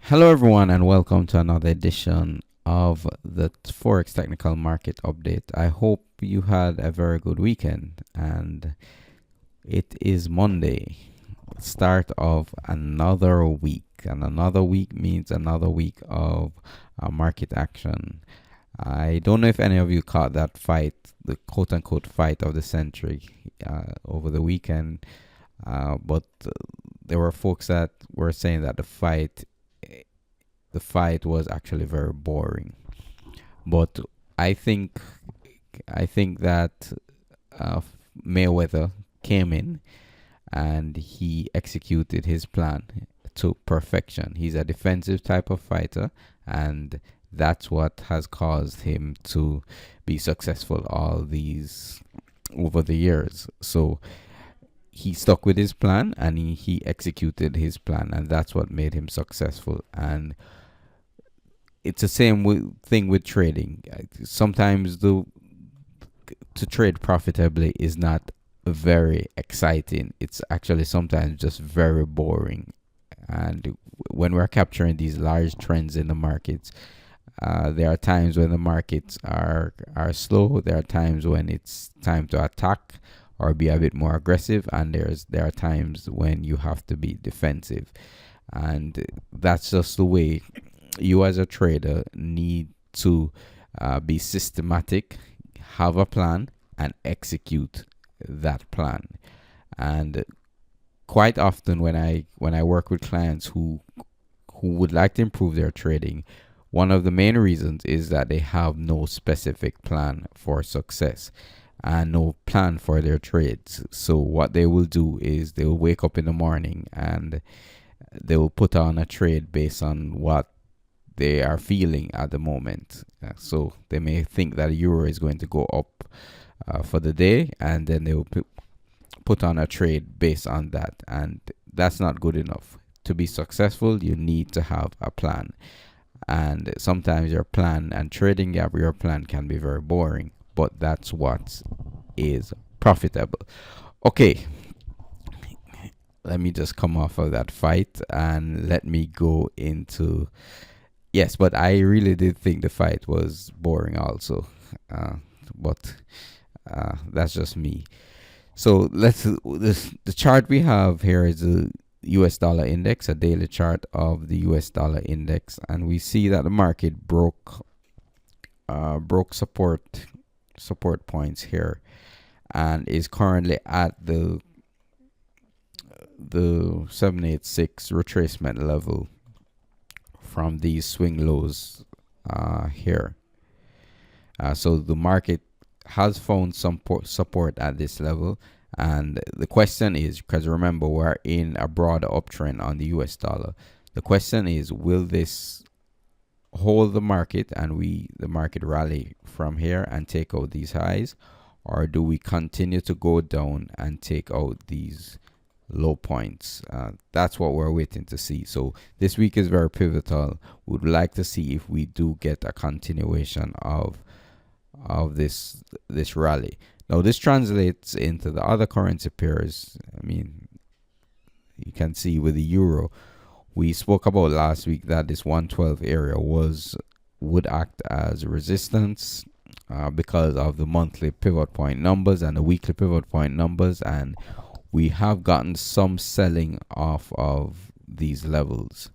Hello, everyone, and welcome to another edition of the Forex Technical Market Update. I hope you had a very good weekend, and it is Monday, start of another week, and another week means another week of market action. I don't know if any of you caught that fight, the quote unquote fight of the century over the weekend, but there were folks that were saying that the fight was actually very boring. But I think I think that uh, Mayweather came in and he executed his plan to perfection. He's a defensive type of fighter, and that's what has caused him to be successful all these over the years. So he stuck with his plan and he executed his plan, and that's what made him successful. And it's the same thing with trading. Sometimes to trade profitably is not very exciting. It's actually sometimes just very boring. And when we're capturing these large trends in the markets, there are times when the markets are slow. There are times when it's time to attack or be a bit more aggressive, and there are times when you have to be defensive. And that's just the way you as a trader need to be systematic, have a plan, and execute that plan. And quite often when I work with clients who would like to improve their trading, one of the main reasons is that they have no specific plan for success and no plan for their trades. So what they will do is they will wake up in the morning and they will put on a trade based on what they are feeling at the moment. So they may think that euro is going to go up for the day, and then they will put on a trade based on that. And that's not good enough. To be successful, you need to have a plan. And sometimes your plan and trading your plan can be very boring, but that's what is profitable. Okay, let me just come off of that fight and let me go into. Yes, but I really did think the fight was boring also. But that's just me. So the chart we have here is the US dollar index, a daily chart of the US dollar index, and we see that the market broke support points here and is currently at the 786 retracement level from these swing lows here. So the market has found some support at this level, and the question is, because remember we're in a broader uptrend on the US dollar, the question is, will this hold the market and the market rally from here and take out these highs, or do we continue to go down and take out these low points? That's what we're waiting to see. So this week is very pivotal. Would like to see if we do get a continuation of this rally. Now this translates into the other currency pairs. I mean, you can see with the euro, we spoke about last week that this 112 area would act as resistance because of the monthly pivot point numbers and the weekly pivot point numbers, and we have gotten some selling off of these levels.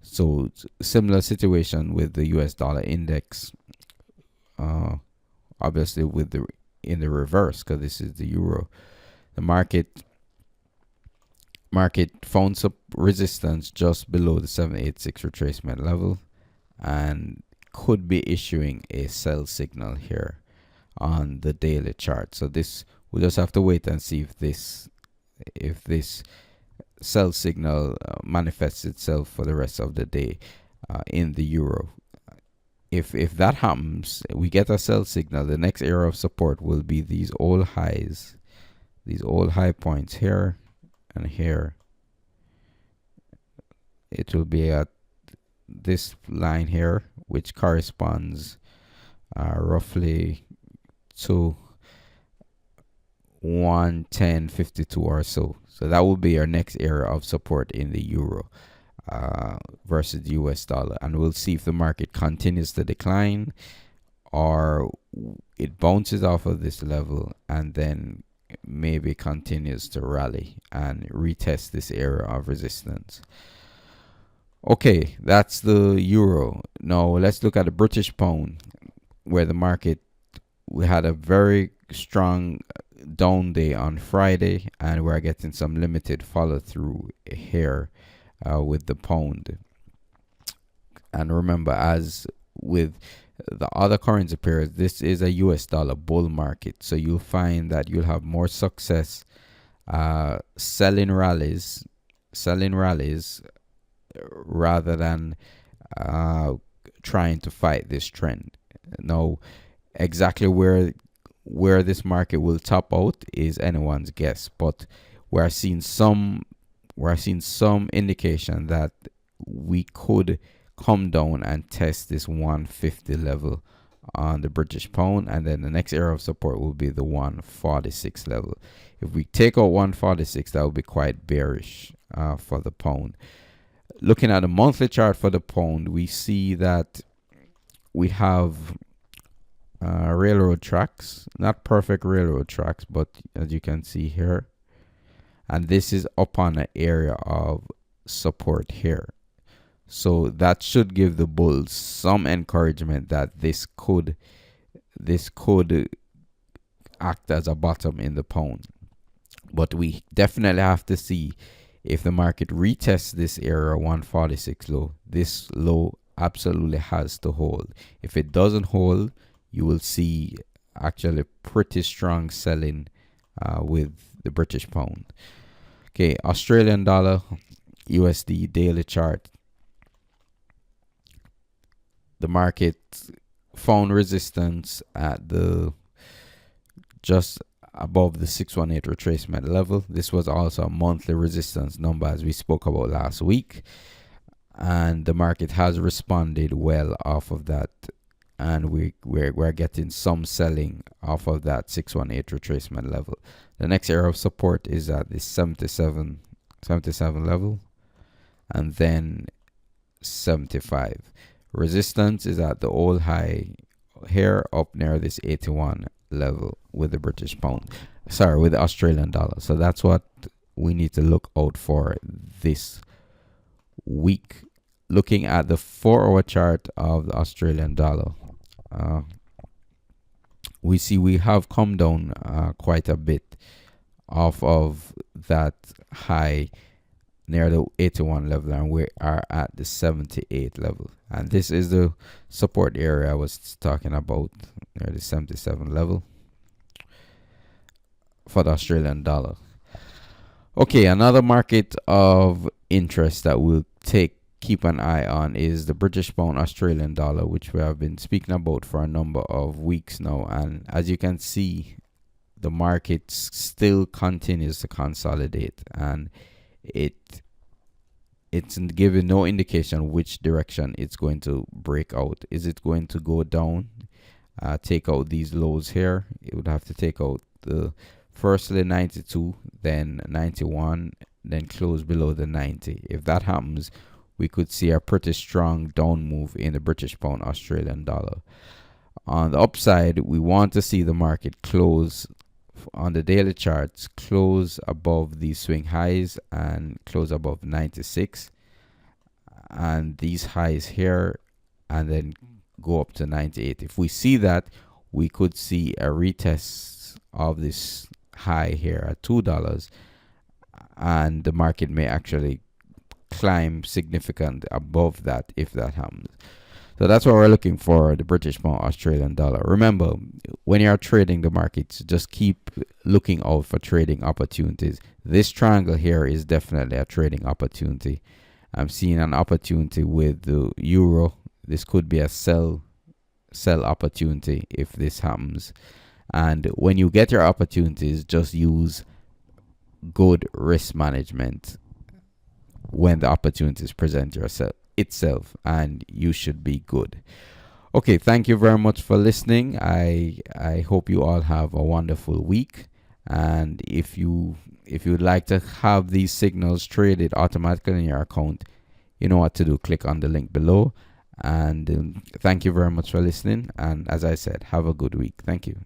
So similar situation with the US dollar index, obviously in the reverse, because this is the euro. The market found some resistance just below the 786 retracement level and could be issuing a sell signal here on the daily chart. So this, we'll just have to wait and see if this sell signal manifests itself for the rest of the day in the euro. If that happens, we get a sell signal, the next area of support will be these old highs, these old high points here and here. It will be at this line here, which corresponds roughly to 110.52 or so. So that will be our next area of support in the euro. versus the US dollar, and we'll see if the market continues to decline or it bounces off of this level and then maybe continues to rally and retest this area of resistance. Okay, that's the euro. Now let's look at the British pound, where the market, we had a very strong down day on Friday, and we're getting some limited follow through here with the pound. And remember, as with the other currency pairs, this is a US dollar bull market, so you'll find that you'll have more success selling rallies rather than trying to fight this trend. Now, exactly where this market will top out is anyone's guess, but we're seeing some indication that we could come down and test this 150 level on the British pound, and then the next area of support will be the 146 level. If we take out 146, that will be quite bearish for the pound. Looking at the monthly chart for the pound, we see that we have railroad tracks, not perfect railroad tracks, but as you can see here, and this is up on an area of support here. So that should give the bulls some encouragement that this could act as a bottom in the pound. But we definitely have to see if the market retests this area 146 low. This low absolutely has to hold. If it doesn't hold, you will see actually pretty strong selling with the British pound. Okay, Australian dollar, USD daily chart. The market found resistance at the just above the 618 retracement level. This was also a monthly resistance number, as we spoke about last week, and the market has responded well off of that, and we're getting some selling off of that 618 retracement level. The next area of support is at the 77 level, and then 75. Resistance is at the old high here up near this 81 level with the British pound. Sorry, with the Australian dollar. So that's what we need to look out for this week. Looking at the 4-hour chart of the Australian dollar, we see we have come down quite a bit off of that high near the 81 level, and we are at the 78 level, and this is the support area I was talking about, near the 77 level for the Australian dollar. Okay, another market of interest that we'll keep an eye on is the British pound Australian dollar, which we have been speaking about for a number of weeks now, and as you can see, the market still continues to consolidate, and it's giving no indication which direction it's going to break out. Is it going to go down, take out these lows here? It would have to take out the firstly 92, then 91, then close below the 90. If that happens, we could see a pretty strong down move in the British pound Australian dollar. On the upside, we want to see the market close on the daily charts, close above these swing highs and close above 96 and these highs here, and then go up to 98. If we see that, we could see a retest of this high here at $2, and the market may actually climb significantly above that if that happens. So that's what we're looking for, the British pound Australian dollar. Remember, when you're trading the markets, just keep looking out for trading opportunities. This triangle here is definitely a trading opportunity. I'm seeing an opportunity with the euro. This could be a sell opportunity if this happens. And when you get your opportunities, just use good risk management when the opportunities present itself, and you should be good. Okay, thank you very much for listening. I hope you all have a wonderful week, and if you'd like to have these signals traded automatically in your account, you know what to do. Click on the link below. And thank you very much for listening. And as I said, have a good week. Thank you.